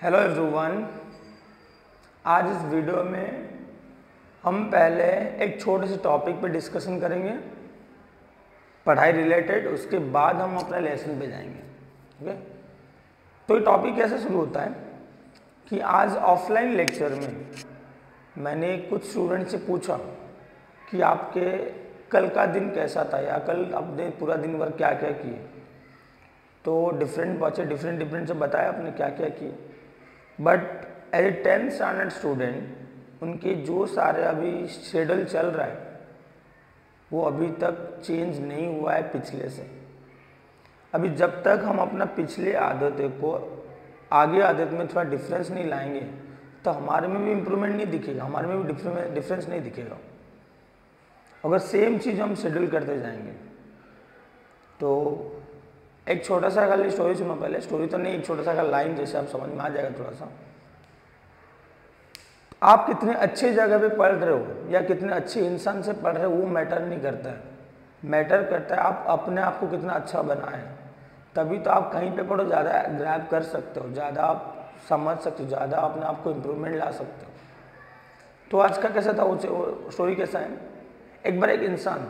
Hello everyone. आज इस video में हम पहले एक छोटे से टॉपिक पे डिस्कशन करेंगे पढ़ाई रिलेटेड, उसके बाद हम अपने लेसन पे जाएंगे। ओके, तो ये टॉपिक कैसे शुरू होता है कि आज ऑफलाइन लेक्चर में मैंने कुछ स्टूडेंट से पूछा कि आपके कल का दिन कैसा था या कल आपने पूरा दिन भर क्या क्या किए। तो डिफरेंट बच्चे डिफरेंट से बताया अपने क्या क्या किए। But as a 10th standard student उनके जो सारे अभी शेड्यूल चल रहा है वो अभी तक चेंज नहीं हुआ है पिछले से। अभी जब तक हम अपना पिछले आदतों को आगे आदत में थोड़ा डिफरेंस नहीं लाएंगे तो हमारे में भी इम्प्रूवमेंट नहीं दिखेगा, हमारे में भी डिफरेंस नहीं दिखेगा। अगर सेम चीज़ हम शेड्यूल करते जाएंगे तो एक छोटा सा खाली स्टोरी सुनो। पहले स्टोरी तो नहीं, एक छोटा सा लाइन जैसे आप समझ में आ जाएगा थोड़ा सा। आप कितने अच्छे जगह पे पढ़ रहे हो या कितने अच्छे इंसान से पढ़ रहे हो वो मैटर नहीं करता है। मैटर करता है आप अपने आप को कितना अच्छा बनाए। तभी तो आप कहीं पे पढ़ो ज़्यादा ग्रैब कर सकते हो, ज़्यादा आप समझ सकते हो, ज़्यादा अपने आप को इम्प्रूवमेंट ला सकते हो। तो आज का कैसा था वो स्टोरी कैसा है, एक बार एक इंसान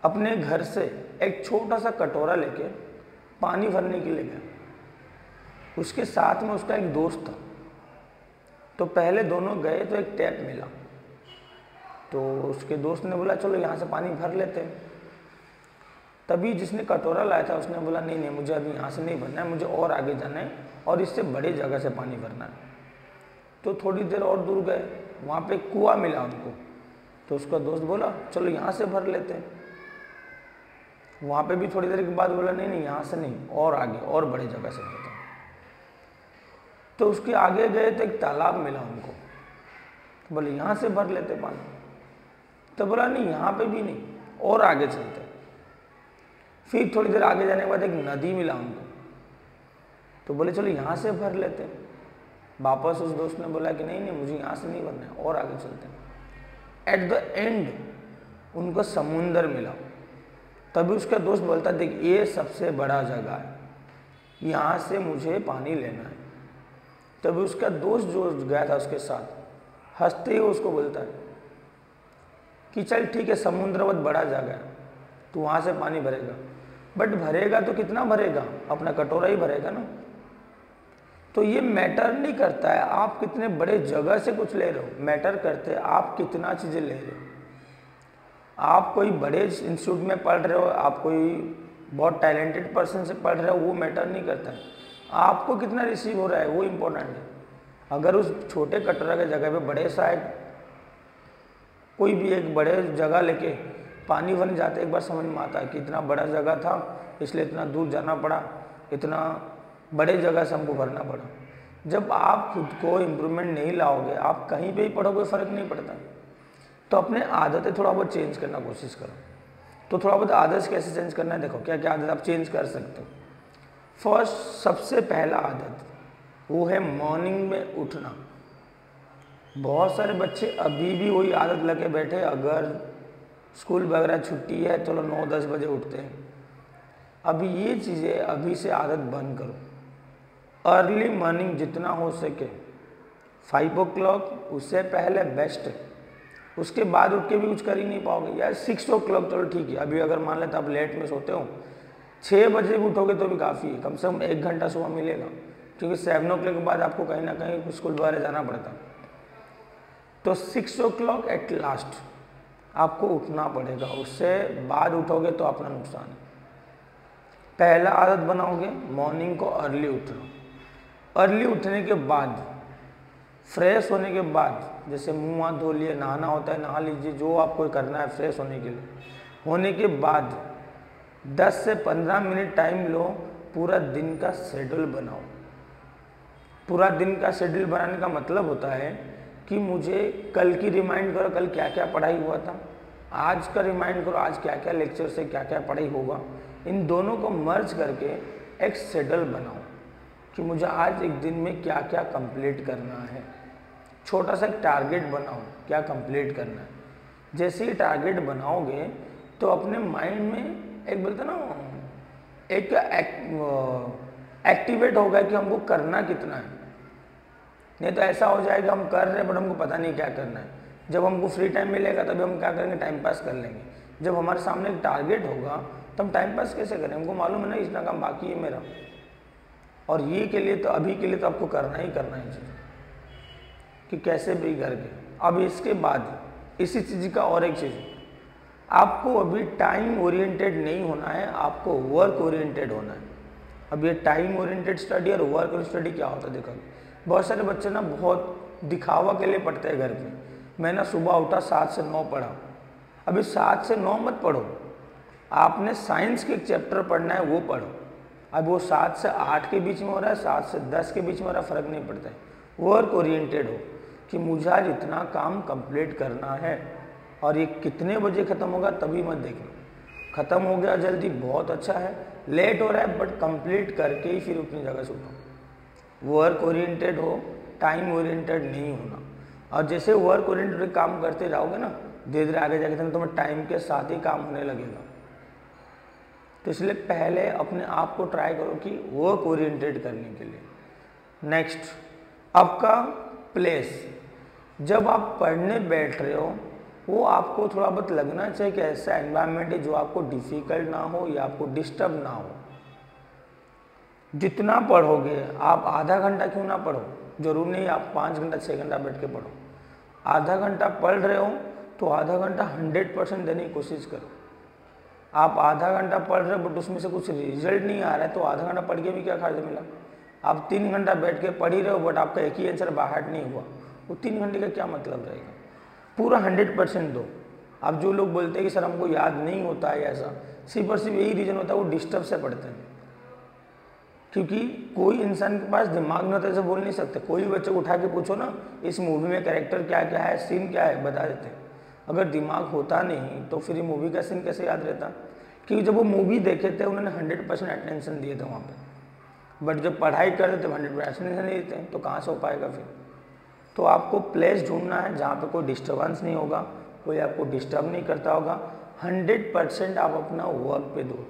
अपने घर से एक छोटा सा कटोरा लेके पानी भरने के लिए गया। उसके साथ में उसका एक दोस्त था। तो पहले दोनों गए तो एक टैप मिला, तो उसके दोस्त ने बोला चलो यहाँ से पानी भर लेते हैं। तभी जिसने कटोरा लाया था उसने बोला नहीं मुझे अभी यहाँ से नहीं भरना है, मुझे और आगे जाना है और इससे बड़े जगह से पानी भरना है। तो थोड़ी देर और दूर गए, वहाँ पे कुआं मिला उनको। तो उसका दोस्त बोला चलो यहाँ से भर लेते हैं। वहाँ पे भी थोड़ी देर के बाद बोला नहीं यहाँ से नहीं, और आगे और बड़ी जगह से भरता हूँ। तो उसके आगे गए तो एक तालाब मिला उनको। तो बोले यहाँ से भर लेते पानी। तो बोला नहीं यहाँ पे भी नहीं, और आगे चलते। फिर थोड़ी देर आगे जाने के बाद एक नदी मिला उनको। तो बोले चलो यहाँ से भर लेते। वापस उस दोस्त ने बोला कि नहीं मुझे यहाँ से नहीं भरना है, और आगे चलते। एट द एंड उनको समुंदर मिला। तभी उसका दोस्त बोलता देख ये सबसे बड़ा जगह है, यहाँ से मुझे पानी लेना है। तभी उसका दोस्त जो गया था उसके साथ हंसते ही उसको बोलता है कि चल ठीक है समुद्र बहुत बड़ा जगह है, तू वहाँ से पानी भरेगा, बट भरेगा तो कितना भरेगा, अपना कटोरा ही भरेगा ना। तो ये मैटर नहीं करता है आप कितने बड़े जगह से कुछ ले रहे हो, मैटर करते हैं आप कितना चीज़ें ले रहे हो। आप कोई बड़े इंस्टीट्यूट में पढ़ रहे हो, आप कोई बहुत टैलेंटेड पर्सन से पढ़ रहे हो, वो मैटर नहीं करता है। आपको कितना रिसीव हो रहा है वो इम्पोर्टेंट है। अगर उस छोटे कटोरा के जगह पे बड़े सा कोई भी एक बड़े जगह लेके पानी भरने जाते एक बार समझ में आता है कि इतना बड़ा जगह था इसलिए इतना दूर जाना पड़ा, इतना बड़े जगह से हमको भरना पड़ा। जब आप खुद को इम्प्रूवमेंट नहीं लाओगे आप कहीं पर ही पढ़ो, कोई फ़र्क नहीं पड़ता। तो अपने आदतें थोड़ा बहुत चेंज करना कोशिश करो। तो थोड़ा बहुत आदत कैसे चेंज करना है, देखो क्या क्या आदत आप चेंज कर सकते हो। फर्स्ट सबसे पहला आदत वो है मॉर्निंग में उठना। बहुत सारे बच्चे अभी भी वही आदत लगे बैठे, अगर स्कूल वगैरह छुट्टी है चलो 9-10 बजे उठते हैं। अभी ये चीज़ें अभी से आदत बंद करो। अर्ली मॉर्निंग जितना हो सके 5 o'clock उससे पहले बेस्ट है। उसके बाद उठ के भी कुछ कर ही नहीं पाओगे यार। 6 o'clock चलो ठीक है, अभी अगर मान लेते आप लेट में सोते हो 6 बजे भी उठोगे तो भी काफ़ी है, कम से कम 1 घंटा सुबह मिलेगा, क्योंकि 7 o'clock के बाद आपको कहीं ना कहीं स्कूल वगैरह जाना पड़ता। तो 6 o'clock एट लास्ट आपको उठना पड़ेगा, उससे बाद उठोगे तो अपना नुकसान है। पहला आदत बनाओगे मॉर्निंग को अर्ली उठना। अर्ली उठने के बाद फ्रेश होने के बाद जैसे मुंह हाथ धो लिए, नहाना होता है नहा लीजिए, जो आपको करना है फ्रेश होने के लिए। होने के बाद 10 से 15 मिनट टाइम लो, पूरा दिन का शेड्यूल बनाओ। पूरा दिन का शेड्यूल बनाने का मतलब होता है कि मुझे कल की रिमाइंड करो कल क्या क्या पढ़ाई हुआ था, आज का रिमाइंड करो आज क्या क्या लेक्चर से क्या क्या पढ़ाई होगा। इन दोनों को मर्ज करके एक शेड्यूल बनाओ कि मुझे आज एक दिन में क्या क्या कंप्लीट करना है। छोटा सा एक टारगेट बनाओ क्या कंप्लीट करना है। जैसे ही टारगेट बनाओगे तो अपने माइंड में एक बोलते ना एक एक्टिवेट होगा कि हमको करना कितना है। नहीं तो ऐसा हो जाएगा हम कर रहे हैं बट हमको पता नहीं क्या करना है। जब हमको फ्री टाइम मिलेगा तभी हम क्या करेंगे, टाइम पास कर लेंगे। जब हमारे सामने एक टारगेट होगा तब टाइम पास कैसे करें, हमको मालूम है ना इतना काम बाकी है मेरा, और ये के लिए तो अभी के लिए तो आपको करना ही चीज़ कि कैसे भी करके। अब इसके बाद इसी चीज़ का और एक चीज़, आपको अभी टाइम ओरिएंटेड नहीं होना है, आपको वर्क ओरिएंटेड होना है। अब ये टाइम ओरिएंटेड स्टडी और वर्क ओरिएंटेड स्टडी क्या होता है, देखो बहुत सारे बच्चे ना बहुत दिखावा के लिए पढ़ते हैं घर पे। मैं ना सुबह उठा 7 से 9 पढ़ा। अभी 7 से 9 मत पढ़ो, आपने साइंस के एक चैप्टर पढ़ना है वो पढ़ो। अब वो 7 से 8 के बीच में हो रहा है, 7 से 10 के बीच में हो रहा है, फ़र्क नहीं पड़ता है। वर्क ओरिएंटेड हो कि मुझे आज इतना काम कंप्लीट करना है और ये कितने बजे ख़त्म होगा तभी मत देखना। ख़त्म हो गया जल्दी बहुत अच्छा है, लेट हो रहा है बट कंप्लीट करके ही फिर अपनी जगह से उठो। वर्क ओरिएंटेड हो, टाइम ओरिएंटेड नहीं होना। और जैसे वर्क ओरिएंटेड काम करते जाओगे ना, धीरे धीरे आगे जाके तुम्हें टाइम के साथ ही काम होने लगेगा। तो इसलिए पहले अपने आप को ट्राई करो कि वर्क ओरिएंटेड करने के लिए। नेक्स्ट, आपका प्लेस, जब आप पढ़ने बैठ रहे हो वो आपको थोड़ा बहुत लगना चाहिए कि ऐसा एनवायरनमेंट है जो आपको डिफ़िकल्ट ना हो या आपको डिस्टर्ब ना हो। जितना पढ़ोगे आप आधा घंटा क्यों ना पढ़ो, जरूर नहीं आप 5 घंटा 6 घंटा बैठ के पढ़ो। आधा घंटा पढ़ रहे हो तो आधा घंटा 100% देने की कोशिश करो। आप आधा घंटा पढ़ रहे हो बट उसमें से कुछ रिजल्ट नहीं आ रहा है तो आधा घंटा पढ़ के भी क्या फायदा मिला। आप 3 घंटा बैठ के पढ़ ही रहे हो बट आपका एक ही आंसर बाहर नहीं हुआ, वो 3 घंटे का क्या मतलब रहेगा। पूरा 100% दो। अब जो लोग बोलते हैं कि सर हमको याद नहीं होता है, ऐसा सिर्फ और सिर्फ यही रीज़न होता है वो डिस्टर्ब से पढ़ते हैं। क्योंकि कोई इंसान के पास दिमाग नहीं होता, ऐसे बोल नहीं सकते। कोई बच्चे को उठा के पूछो ना इस मूवी में कैरेक्टर क्या क्या है, सीन क्या है, बता देते हैं। अगर दिमाग होता नहीं तो फिर ये मूवी का सीन कैसे याद रहता। क्योंकि जब वो मूवी देखे थे उन्होंने 100% अटेंशन दिए थे वहाँ पे, बट जब पढ़ाई करते थे 100% अटेंशन नहीं देते तो कहाँ से हो पाएगा फिर। तो आपको प्लेस ढूंढना है जहाँ पे कोई डिस्टर्बेंस नहीं होगा, कोई आपको डिस्टर्ब नहीं करता होगा। 100% आप अपना वर्क पे दो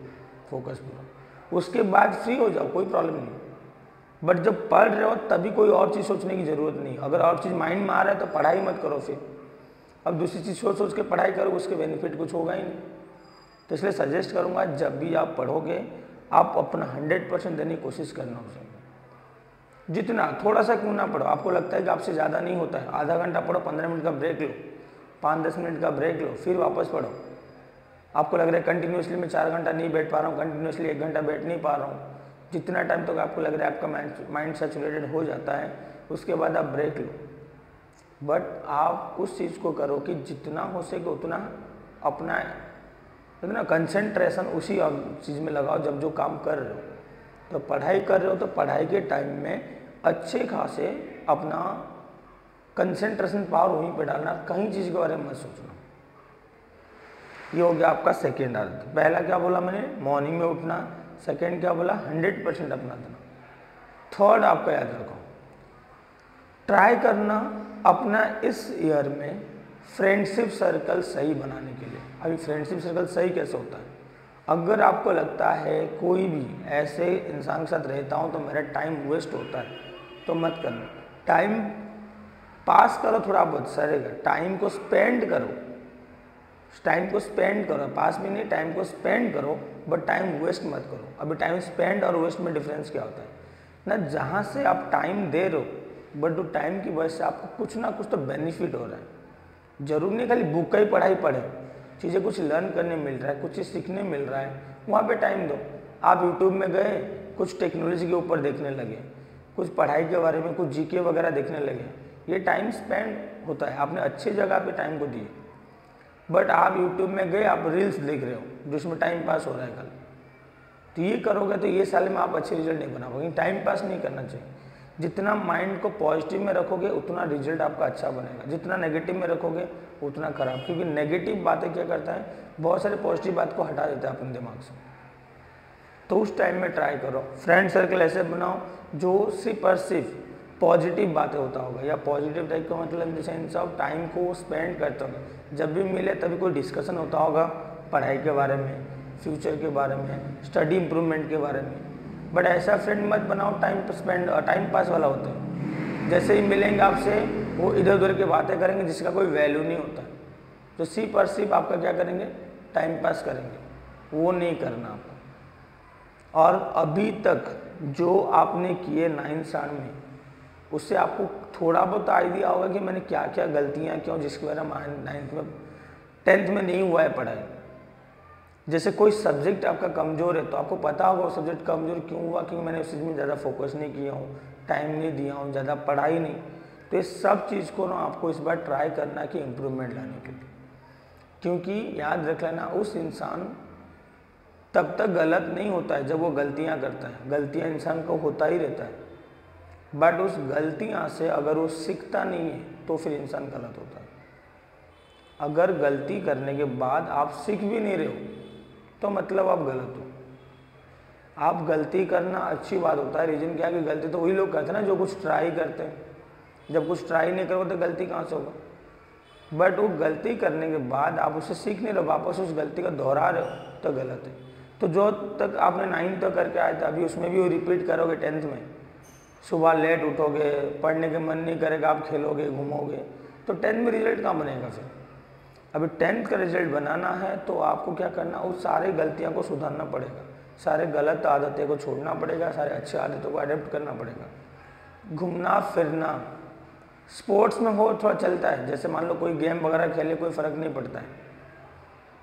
फोकस पूरा, उसके बाद फ्री हो जाओ, कोई प्रॉब्लम नहीं। बट जब पढ़ रहे हो तभी कोई और चीज़ सोचने की ज़रूरत नहीं। अगर और चीज़ माइंड में आ रहा है तो पढ़ाई मत करो फिर। अब दूसरी चीज़ सोच के पढ़ाई करो, उसके बेनिफिट कुछ होगा ही नहीं। तो इसलिए सजेस्ट करूँगा जब भी आप पढ़ोगे आप अपना 100% देने की कोशिश करना उसे। जितना थोड़ा सा क्यों ना पढ़ो, आपको लगता है कि आपसे ज़्यादा नहीं होता है, आधा घंटा पढ़ो, 15 मिनट का ब्रेक लो, 5-10 मिनट का ब्रेक लो, फिर वापस पढ़ो। आपको लग रहा है कंटिन्यूसली मैं 4 घंटा नहीं बैठ पा रहा हूँ, कंटिन्यूसली 1 घंटा बैठ नहीं पा रहा हूँ, जितना टाइम तक आपको लग रहा है आपका माइंड सैचुरेटेड हो जाता है उसके बाद आप ब्रेक लो। बट आप उस चीज़ को करो कि जितना हो सके उतना अपना इतना कंसंट्रेशन उसी चीज़ में लगाओ जब जो काम कर रहे हो। तो पढ़ाई कर रहे हो तो पढ़ाई के टाइम में अच्छे खासे अपना कंसंट्रेशन पावर वहीं पे डालना, कहीं चीज़ के बारे में मत सोचना। ये हो गया आपका सेकेंड अर्थ। पहला क्या बोला मैंने, मॉर्निंग में उठना। सेकेंड क्या बोला, 100% अपना देना। थर्ड आपका याद रखो, ट्राई करना अपना इस ईयर में फ्रेंडशिप सर्कल सही बनाने के लिए। अभी फ्रेंडशिप सर्कल सही कैसे होता है, अगर आपको लगता है कोई भी ऐसे इंसान के साथ रहता हूँ तो मेरा टाइम वेस्ट होता है तो मत करना। टाइम पास करो थोड़ा बहुत सरेगा, टाइम को स्पेंड करो, टाइम को स्पेंड करो, पास भी नहीं, टाइम को स्पेंड करो बट टाइम वेस्ट मत करो। अभी टाइम स्पेंड और वेस्ट में डिफरेंस क्या होता है ना, जहाँ से आप टाइम दे रहे हो बट वो टाइम की वजह से आपको कुछ ना कुछ तो बेनिफिट हो रहा है। जरूर नहीं खाली बुक का ही पढ़ाई पढ़े, चीज़ें कुछ लर्न करने मिल रहा है, कुछ चीज़ सीखने मिल रहा है, वहाँ पे टाइम दो। आप यूट्यूब में गए कुछ टेक्नोलॉजी के ऊपर देखने लगे, कुछ पढ़ाई के बारे में कुछ जीके वगैरह देखने लगे, ये टाइम स्पेंड होता है, आपने अच्छी जगह पे टाइम को दिए। बट आप यूट्यूब में गए आप रील्स देख रहे हो जिसमें टाइम पास हो रहा है कल, तो ये करोगे तो ये साल में आप अच्छे रिजल्ट नहीं बना पाओगे। टाइम पास नहीं करना चाहिए। जितना माइंड को पॉजिटिव में रखोगे उतना रिजल्ट आपका अच्छा बनेगा, जितना नेगेटिव में रखोगे उतना खराब। क्योंकि नेगेटिव बातें क्या करता है, बहुत सारे पॉजिटिव बात को हटा देता है अपने दिमाग से। तो उस टाइम में ट्राई करो, फ्रेंड सर्कल ऐसे बनाओ जो सिर्फ और सिर्फ पॉजिटिव बातें होता होगा, या पॉजिटिव टाइप का मतलब in the sense of time को स्पेंड करते होंगे। जब भी मिले तभी कोई डिस्कशन होता होगा पढ़ाई के बारे में, फ्यूचर के बारे में, स्टडी इम्प्रूवमेंट के बारे में। बट ऐसा फ्रेंड मत बनाओ टाइम पास वाला होता है। जैसे ही मिलेंगे आपसे वो इधर उधर की बातें करेंगे जिसका कोई वैल्यू नहीं होता। तो सिर्फ और सिर्फ आपका क्या करेंगे, टाइम पास करेंगे, वो नहीं करना आपको। और अभी तक जो आपने किए 9 साल में, उससे आपको थोड़ा बहुत आइडिया होगा कि मैंने क्या क्या गलतियाँ क्यों जिसकी वजह 9th में 10th में नहीं हुआ है पढ़ाई। जैसे कोई सब्जेक्ट आपका कमज़ोर है तो आपको पता होगा वो सब्जेक्ट कमज़ोर क्यों हुआ, क्योंकि मैंने उस चीज़ में ज़्यादा फोकस नहीं किया हूँ, टाइम नहीं दिया हूँ, ज़्यादा पढ़ाई नहीं। तो इस सब चीज़ को ना आपको इस बार ट्राई करना है कि इम्प्रूवमेंट लाने के लिए। क्योंकि याद रख लेना, उस इंसान तब तक गलत नहीं होता है जब वो गलतियाँ करता है। गलतियाँ इंसान को होता ही रहता है, बट उस गलतियाँ से अगर वो सीखता नहीं है तो फिर इंसान गलत होता है। अगर गलती करने के बाद आप सीख भी नहीं रहे हो तो मतलब आप गलत हो। आप गलती करना अच्छी बात होता है। रीज़न क्या है कि गलती तो वही लोग करते हैं ना जो कुछ ट्राई करते हैं। जब कुछ ट्राई नहीं करोगे तो गलती कहाँ से होगा। बट वो गलती करने के बाद आप उससे सीख नहीं रहे, वापस उस गलती का दोहरा रहे हो तो गलत है। तो जो तक आपने 9th तक करके आए थे अभी उसमें भी वो रिपीट करोगे 10th में, सुबह लेट उठोगे, पढ़ने के मन नहीं करेगा, आप खेलोगे घूमोगे, तो 10th में रिजल्ट कहाँ बनेगा फिर। अभी 10th का रिजल्ट बनाना है तो आपको क्या करना, उस सारे गलतियों को सुधारना पड़ेगा, सारे गलत आदतें को छोड़ना पड़ेगा, सारे अच्छे आदतों को अडेप्ट करना पड़ेगा। घूमना फिरना स्पोर्ट्स में हो थोड़ा चलता है, जैसे मान लो कोई गेम वगैरह खेले कोई फ़र्क नहीं पड़ता है,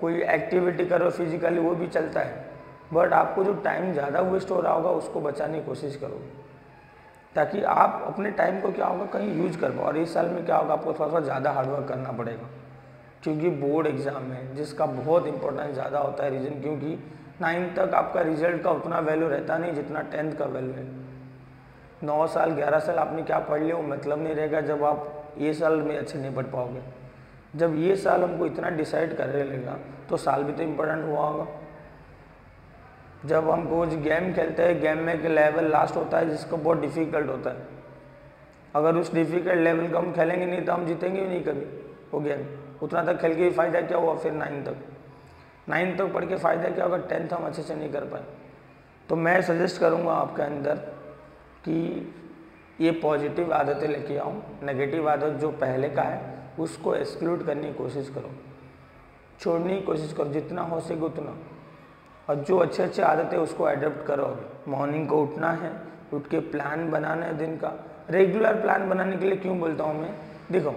कोई एक्टिविटी करो फिजिकली वो भी चलता है। बट आपको जो टाइम ज़्यादा वेस्ट हो रहा होगा उसको बचाने की कोशिश करो, ताकि आप अपने टाइम को क्या होगा कहीं यूज कर पाओ। और इस साल में क्या होगा, आपको थोड़ा सा ज़्यादा हार्डवर्क करना पड़ेगा, क्योंकि बोर्ड एग्ज़ाम है जिसका बहुत इंपॉर्टेंस ज़्यादा होता है। रीज़न क्योंकि 9th तक आपका रिजल्ट का उतना वैल्यू रहता नहीं जितना 10th का वैल्यू है। 9 साल 11 साल आपने क्या पढ़ लिया वो मतलब नहीं रहेगा जब आप ये साल में अच्छे नहीं पढ़ पाओगे। जब ये साल हमको इतना डिसाइड करने लगेगा तो साल भी तो इम्पोर्टेंट हुआ होगा। जब हम कुछ गेम खेलते हैं, गेम में एक लेवल लास्ट होता है जिसको बहुत डिफ़िकल्ट होता है। अगर उस डिफ़िकल्ट लेवल को हम खेलेंगे नहीं तो हम जीतेंगे भी नहीं कभी वो गेम। उतना तक खेल के भी फ़ायदा क्या हुआ फिर 9th तक पढ़ के फ़ायदा क्या होगा, 10th हम अच्छे से नहीं कर पाए। तो मैं सजेस्ट करूँगा आपके अंदर कि ये पॉजिटिव आदतें लेके आओ, नेगेटिव आदत जो पहले का है उसको एक्सक्लूड करने की कोशिश करो, छोड़ने की कोशिश करो जितना हो सके उतना। और जो अच्छे अच्छे आदतें उसको अडॉप्ट करो। मॉर्निंग को उठना है, उठ के प्लान बनाना है दिन का। रेगुलर प्लान बनाने के लिए क्यों बोलता हूँ मैं, देखो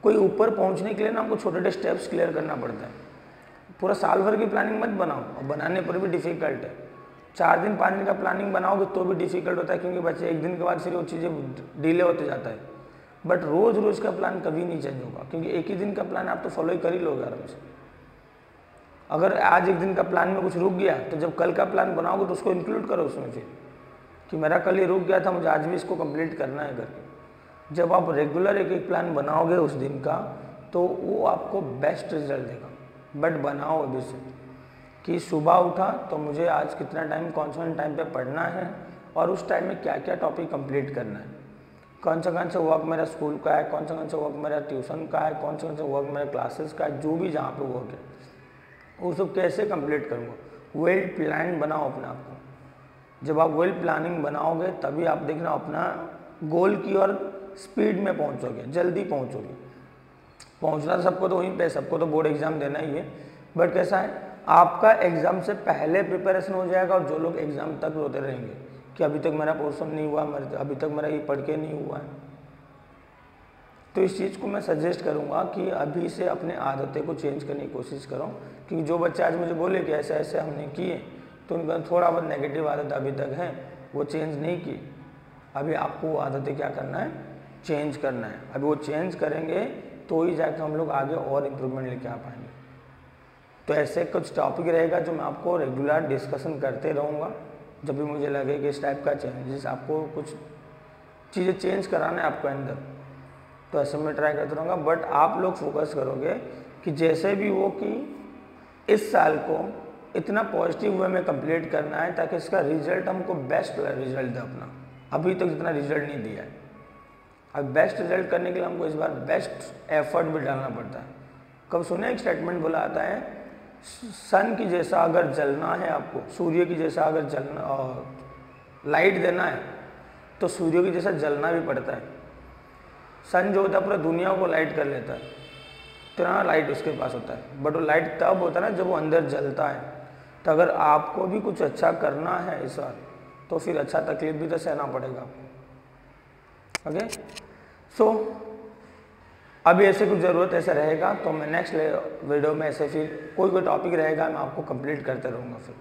कोई ऊपर पहुँचने के लिए ना हमको छोटे छोटे स्टेप्स क्लियर करना पड़ता है। पूरा साल भर की प्लानिंग मत बनाओ, और बनाने पर भी डिफ़िकल्ट है। 4 दिन 5 दिन का प्लानिंग बनाओगे तो भी डिफ़िकल्ट होता है, क्योंकि बच्चे 1 दिन के बाद फिर वो चीज़ें डिले होते जाता है। बट रोज़ रोज़ का प्लान कभी नहीं चेंज होगा, क्योंकि एक ही दिन का प्लान आप तो फॉलो ही कर ही लोगे आराम से। अगर आज 1 दिन का प्लान में कुछ रुक गया तो जब कल का प्लान बनाओगे तो उसको इंक्लूड करो उसमें फिर, कि मेरा कल ये रुक गया था, मुझे आज भी इसको कंप्लीट करना है करके। जब आप रेगुलर एक एक प्लान बनाओगे उस दिन का तो वो आपको बेस्ट रिजल्ट देगा। बट बनाओ अभी से कि सुबह उठा तो मुझे आज कितना टाइम कौन सा टाइम पे पढ़ना है, और उस टाइम में क्या क्या टॉपिक कंप्लीट करना है, कौन सा वर्क मेरा स्कूल का है, कौन सा वर्क मेरा ट्यूशन का है, कौन सा वर्क मेरा क्लासेस का है, जो भी जहाँ पे वर्क है वो सब कैसे कंप्लीट करूँगा। वेल प्लान बनाओ अपने आप को। जब आप वेल प्लानिंग बनाओगे तभी आप देखना अपना गोल की ओर स्पीड में पहुँचोगे, जल्दी पहुँचोगे। पहुँचना सबको तो वहीं पे, सबको तो बोर्ड एग्ज़ाम देना ही है, बट कैसा है आपका एग्ज़ाम से पहले प्रिपरेशन हो जाएगा। और जो लोग एग्ज़ाम तक रोते रहेंगे कि अभी तक मेरा पोर्शन नहीं हुआ, अभी तक मेरा ये पढ़ के नहीं हुआ है, तो इस चीज़ को मैं सजेस्ट करूँगा कि अभी से अपने आदतें को चेंज करने की कोशिश करो। क्योंकि जो बच्चे आज मुझे बोले कि ऐसे ऐसे हमने किए तो उनका थोड़ा बहुत नेगेटिव आदत अभी तक है, वो चेंज नहीं की। अभी आपको वो आदतें क्या करना है, चेंज करना है। अभी वो चेंज करेंगे तो ही जाकर हम लोग आगे और इम्प्रूवमेंट लेके आ पाएंगे। तो ऐसे कुछ टॉपिक रहेगा जो मैं आपको रेगुलर डिस्कशन करते रहूँगा। जब भी मुझे लगे कि इस टाइप का चेंजेस आपको कुछ चीज़ें चेंज कराना है आपको अंदर, तो ऐसे में ट्राई करते रहूँगा। बट आप लोग फोकस करोगे कि जैसे भी वो कि इस साल को इतना पॉजिटिव वे में कंप्लीट करना है ताकि इसका रिजल्ट हमको बेस्ट रिजल्ट दे अपना। अभी तक जितना रिजल्ट नहीं दिया है, अब बेस्ट रिजल्ट करने के लिए हमको इस बार बेस्ट एफर्ट भी डालना पड़ता है। कब सुने एक स्टेटमेंट बोला आता है, सन की जैसा अगर जलना है आपको, सूर्य की जैसा अगर जलना, लाइट देना है तो सूर्य की जैसा जलना भी पड़ता है। सन जो होता है पूरा दुनिया को लाइट कर लेता है, इतना लाइट उसके पास होता है, बट वो लाइट तब होता है ना जब वो अंदर जलता है। तो अगर आपको भी कुछ अच्छा करना है इस बार तो फिर अच्छा तकलीफ भी तो सहना पड़ेगा आपको। ओके, सो अभी ऐसे कुछ ज़रूरत ऐसा रहेगा तो मैं नेक्स्ट वीडियो में ऐसे फिर कोई टॉपिक रहेगा मैं आपको कंप्लीट करते रहूँगा फिर।